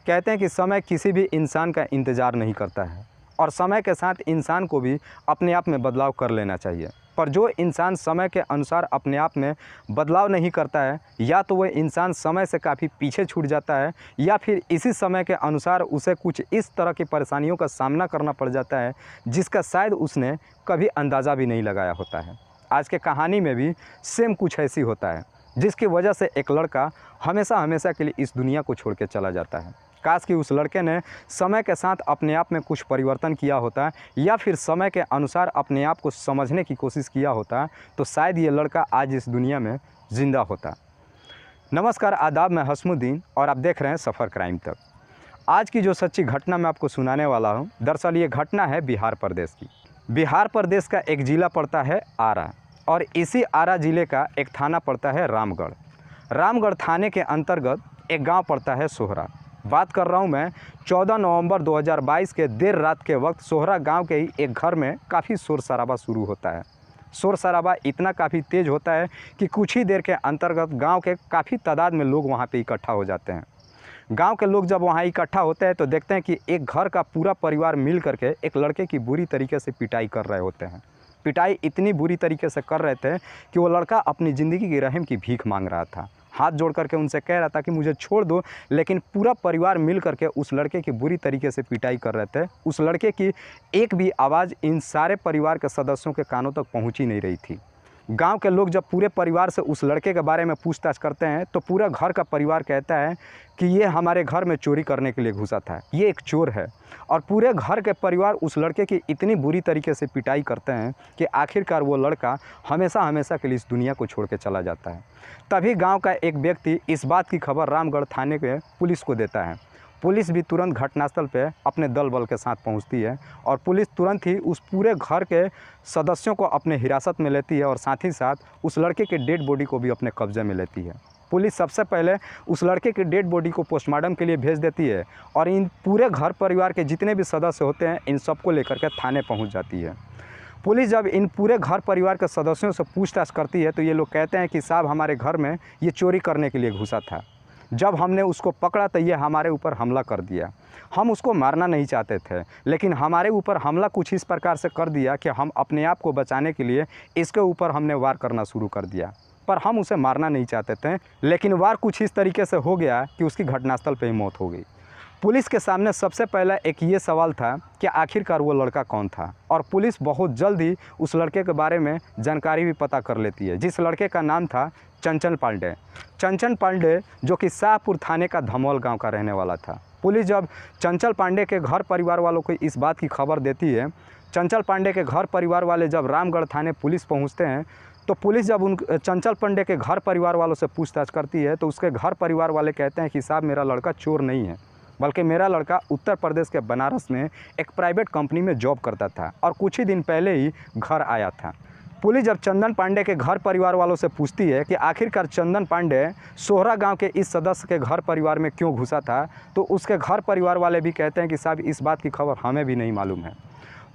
कहते हैं कि समय किसी भी इंसान का इंतज़ार नहीं करता है और समय के साथ इंसान को भी अपने आप में बदलाव कर लेना चाहिए। पर जो इंसान समय के अनुसार अपने आप में बदलाव नहीं करता है, या तो वह इंसान समय से काफ़ी पीछे छूट जाता है, या फिर इसी समय के अनुसार उसे कुछ इस तरह की परेशानियों का सामना करना पड़ जाता है जिसका शायद उसने कभी अंदाज़ा भी नहीं लगाया होता है। आज के कहानी में भी सेम कुछ ऐसी होता है, जिसकी वजह से एक लड़का हमेशा हमेशा के लिए इस दुनिया को छोड़ के चला जाता है। काश कि उस लड़के ने समय के साथ अपने आप में कुछ परिवर्तन किया होता, या फिर समय के अनुसार अपने आप को समझने की कोशिश किया होता, तो शायद ये लड़का आज इस दुनिया में ज़िंदा होता। नमस्कार, आदाब, मैं हसमुद्दीन और आप देख रहे हैं सफ़र क्राइम तक। आज की जो सच्ची घटना मैं आपको सुनाने वाला हूँ, दरअसल ये घटना है बिहार प्रदेश की। बिहार प्रदेश का एक ज़िला पड़ता है आरा, और इसी आरा ज़िले का एक थाना पड़ता है रामगढ़। रामगढ़ थाने के अंतर्गत एक गांव पड़ता है सोहरा। बात कर रहा हूं मैं 14 नवंबर 2022 के देर रात के वक्त सोहरा गांव के ही एक घर में काफ़ी शोर शराबा शुरू होता है। शोर शराबा इतना काफ़ी तेज़ होता है कि कुछ ही देर के अंतर्गत गांव के काफ़ी तादाद में लोग वहां पे इकट्ठा हो जाते हैं। गांव के लोग जब वहां इकट्ठा होते हैं तो देखते हैं कि एक घर का पूरा परिवार मिल करके एक लड़के की बुरी तरीके से पिटाई कर रहे होते हैं। पिटाई इतनी बुरी तरीके से कर रहे थे कि वो लड़का अपनी ज़िंदगी की रहम की भीख मांग रहा था। हाथ जोड़ करके उनसे कह रहा था कि मुझे छोड़ दो, लेकिन पूरा परिवार मिल करके उस लड़के की बुरी तरीके से पिटाई कर रहे थे। उस लड़के की एक भी आवाज़ इन सारे परिवार के सदस्यों के कानों तक पहुंच ही नहीं रही थी। गांव के लोग जब पूरे परिवार से उस लड़के के बारे में पूछताछ करते हैं तो पूरा घर का परिवार कहता है कि ये हमारे घर में चोरी करने के लिए घुसा था, ये एक चोर है। और पूरे घर के परिवार उस लड़के की इतनी बुरी तरीके से पिटाई करते हैं कि आखिरकार वो लड़का हमेशा हमेशा के लिए इस दुनिया को छोड़ के चला जाता है। तभी गांव का एक व्यक्ति इस बात की खबर रामगढ़ थाने के पुलिस को देता है। पुलिस भी तुरंत घटनास्थल पे अपने दल बल के साथ पहुंचती है और पुलिस तुरंत ही उस पूरे घर के सदस्यों को अपने हिरासत में लेती है और साथ ही साथ उस लड़के के डेड बॉडी को भी अपने कब्जे में लेती है। पुलिस सबसे पहले उस लड़के के डेड बॉडी को पोस्टमार्टम के लिए भेज देती है और इन पूरे घर परिवार के जितने भी सदस्य होते हैं इन सबको लेकर के थाने पहुँच जाती है। पुलिस जब इन पूरे घर परिवार के सदस्यों से पूछताछ करती है तो ये लोग कहते हैं कि साहब, हमारे घर में ये चोरी करने के लिए घुसा था। जब हमने उसको पकड़ा तो ये हमारे ऊपर हमला कर दिया। हम उसको मारना नहीं चाहते थे, लेकिन हमारे ऊपर हमला कुछ इस प्रकार से कर दिया कि हम अपने आप को बचाने के लिए इसके ऊपर हमने वार करना शुरू कर दिया। पर हम उसे मारना नहीं चाहते थे, लेकिन वार कुछ इस तरीके से हो गया कि उसकी घटनास्थल पर ही मौत हो गई। पुलिस के सामने सबसे पहला एक ये सवाल था कि आखिरकार वो लड़का कौन था, और पुलिस बहुत जल्द ही उस लड़के के बारे में जानकारी भी पता कर लेती है, जिस लड़के का नाम था चंचल पांडे। चंचल पांडे जो कि शाहपुर थाने का धमौल गांव का रहने वाला था। पुलिस जब चंचल पांडे के घर परिवार वालों को इस बात की खबर देती है, चंचल पांडे के घर परिवार वाले जब रामगढ़ थाने पुलिस पहुँचते हैं तो पुलिस जब उन चंचल पांडे के घर परिवार वालों से पूछताछ करती है तो उसके घर परिवार वाले कहते हैं कि साहब, मेरा लड़का चोर नहीं है, बल्कि मेरा लड़का उत्तर प्रदेश के बनारस में एक प्राइवेट कंपनी में जॉब करता था और कुछ ही दिन पहले ही घर आया था। पुलिस जब चंदन पांडे के घर परिवार वालों से पूछती है कि आखिरकार चंदन पांडे सोहरा गांव के इस सदस्य के घर परिवार में क्यों घुसा था, तो उसके घर परिवार वाले भी कहते हैं कि साहब, इस बात की खबर हमें भी नहीं मालूम है।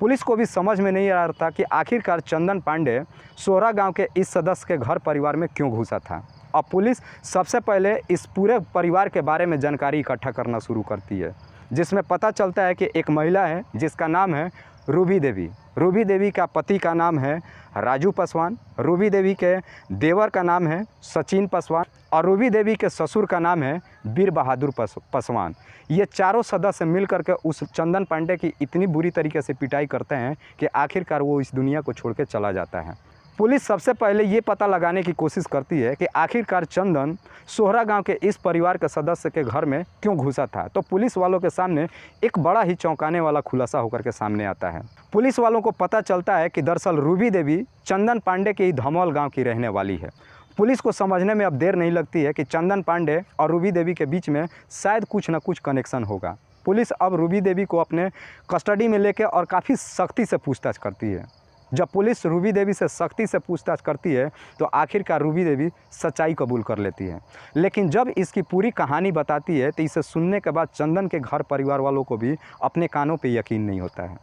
पुलिस को भी समझ में नहीं आ रहा था कि आखिरकार चंदन पांडे सोहरा गाँव के इस सदस्य के घर परिवार में क्यों घुसा था। अब पुलिस सबसे पहले इस पूरे परिवार के बारे में जानकारी इकट्ठा करना शुरू करती है, जिसमें पता चलता है कि एक महिला है जिसका नाम है रूबी देवी। रूबी देवी का पति का नाम है राजू पासवान, रूबी देवी के देवर का नाम है सचिन पासवान और रूबी देवी के ससुर का नाम है वीर बहादुर पासवान। ये चारों सदस्य मिल करके उस चंदन पांडे की इतनी बुरी तरीके से पिटाई करते हैं कि आखिरकार वो इस दुनिया को छोड़ के चला जाता है। पुलिस सबसे पहले ये पता लगाने की कोशिश करती है कि आखिरकार चंदन सोहरा गांव के इस परिवार के सदस्य के घर में क्यों घुसा था। तो पुलिस वालों के सामने एक बड़ा ही चौंकाने वाला खुलासा होकर के सामने आता है। पुलिस वालों को पता चलता है कि दरअसल रूबी देवी चंदन पांडे के ही धमौल गाँव की रहने वाली है। पुलिस को समझने में अब देर नहीं लगती है कि चंदन पांडे और रूबी देवी के बीच में शायद कुछ न कुछ कनेक्शन होगा। पुलिस अब रूबी देवी को अपने कस्टडी में लेकर और काफ़ी सख्ती से पूछताछ करती है। जब पुलिस रूबी देवी से सख्ती से पूछताछ करती है तो आखिरकार रूबी देवी सच्चाई कबूल कर लेती है। लेकिन जब इसकी पूरी कहानी बताती है तो इसे सुनने के बाद चंदन के घर परिवार वालों को भी अपने कानों पे यकीन नहीं होता है।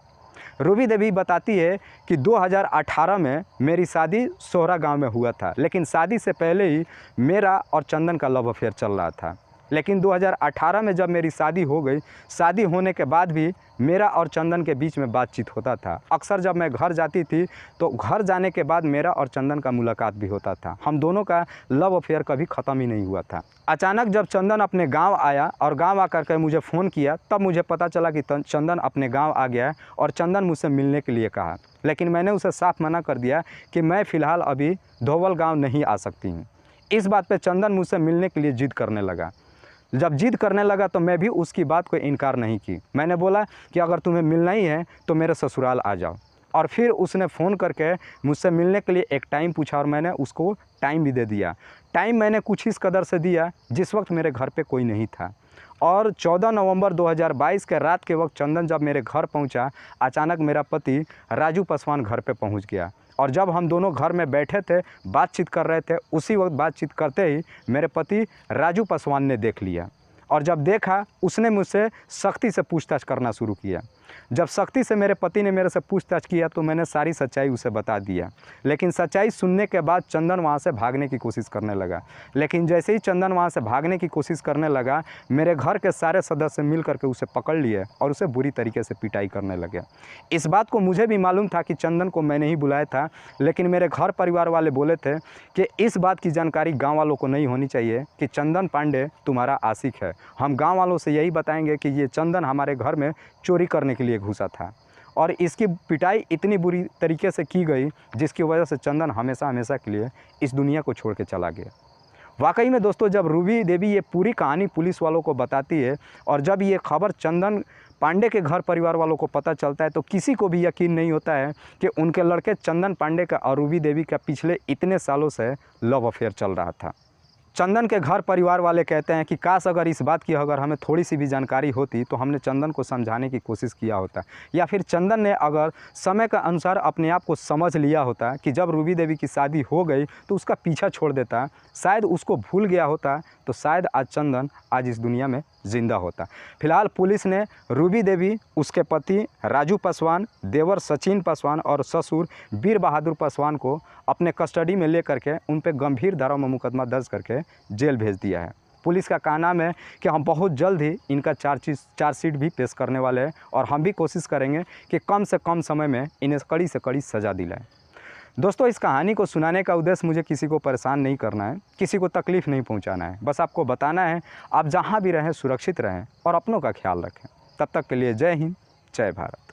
रूबी देवी बताती है कि 2018 में मेरी शादी सोहरा गांव में हुआ था, लेकिन शादी से पहले ही मेरा और चंदन का लव अफेयर चल रहा था। लेकिन 2018 में जब मेरी शादी हो गई, शादी होने के बाद भी मेरा और चंदन के बीच में बातचीत होता था। अक्सर जब मैं घर जाती थी तो घर जाने के बाद मेरा और चंदन का मुलाकात भी होता था। हम दोनों का लव अफेयर कभी ख़त्म ही नहीं हुआ था। अचानक जब चंदन अपने गांव आया और गांव आकर के मुझे फ़ोन किया, तब मुझे पता चला कि चंदन अपने गांव आ गया है और चंदन मुझसे मिलने के लिए कहा। लेकिन मैंने उसे साफ मना कर दिया कि मैं फ़िलहाल अभी धोवल गाँव नहीं आ सकती हूँ। इस बात पर चंदन मुझसे मिलने के लिए जिद करने लगा। जब जिद करने लगा तो मैं भी उसकी बात को इनकार नहीं की। मैंने बोला कि अगर तुम्हें मिलना ही है तो मेरे ससुराल आ जाओ। और फिर उसने फ़ोन करके मुझसे मिलने के लिए एक टाइम पूछा और मैंने उसको टाइम भी दे दिया। टाइम मैंने कुछ इस कदर से दिया जिस वक्त मेरे घर पे कोई नहीं था। और 14 नवंबर 2022 के रात के वक्त चंदन जब मेरे घर पहुंचा, अचानक मेरा पति राजू पासवान घर पे पहुंच गया। और जब हम दोनों घर में बैठे थे, बातचीत कर रहे थे, उसी वक्त बातचीत करते ही मेरे पति राजू पासवान ने देख लिया। और जब देखा, उसने मुझसे सख्ती से पूछताछ करना शुरू किया। जब सख्ती से मेरे पति ने मेरे से पूछताछ किया तो मैंने सारी सच्चाई उसे बता दिया। लेकिन सच्चाई सुनने के बाद चंदन वहाँ से भागने की कोशिश करने लगा। लेकिन जैसे ही चंदन वहाँ से भागने की कोशिश करने लगा, मेरे घर के सारे सदस्य मिल करके उसे पकड़ लिए और उसे बुरी तरीके से पिटाई करने लगे। इस बात को मुझे भी मालूम था कि चंदन को मैंने ही बुलाया था, लेकिन मेरे घर परिवार वाले बोले थे कि इस बात की जानकारी गाँव वालों को नहीं होनी चाहिए कि चंदन पांडे तुम्हारा आशिक है। हम गाँव वालों से यही बताएंगे कि ये चंदन हमारे घर में चोरी करने के लिए घुसा था। और इसकी पिटाई इतनी बुरी तरीके से की गई जिसकी वजह से चंदन हमेशा हमेशा के लिए इस दुनिया को छोड़ के चला गया। वाकई में दोस्तों, जब रूबी देवी ये पूरी कहानी पुलिस वालों को बताती है और जब ये खबर चंदन पांडे के घर परिवार वालों को पता चलता है तो किसी को भी यकीन नहीं होता है कि उनके लड़के चंदन पांडे का और रूबी देवी का पिछले इतने सालों से लव अफेयर चल रहा था। चंदन के घर परिवार वाले कहते हैं कि काश अगर इस बात की अगर हमें थोड़ी सी भी जानकारी होती तो हमने चंदन को समझाने की कोशिश किया होता, या फिर चंदन ने अगर समय के अनुसार अपने आप को समझ लिया होता कि जब रूबी देवी की शादी हो गई तो उसका पीछा छोड़ देता, शायद उसको भूल गया होता, तो शायद आज चंदन आज इस दुनिया में ज़िंदा होता। फिलहाल पुलिस ने रूबी देवी, उसके पति राजू पासवान, देवर सचिन पासवान और ससुर वीर बहादुर पासवान को अपने कस्टडी में लेकर के उन पर गंभीर धाराओं में मुकदमा दर्ज करके जेल भेज दिया है। पुलिस का कहना है कि हम बहुत जल्द ही इनका चार्जशीट भी पेश करने वाले हैं और हम भी कोशिश करेंगे कि कम से कम समय में इन्हें कड़ी से कड़ी सज़ा दिलाएं। दोस्तों, इस कहानी को सुनाने का उद्देश्य मुझे किसी को परेशान नहीं करना है, किसी को तकलीफ़ नहीं पहुंचाना है। बस आपको बताना है आप जहां भी रहें सुरक्षित रहें और अपनों का ख्याल रखें। तब तक के लिए जय हिंद, जय भारत।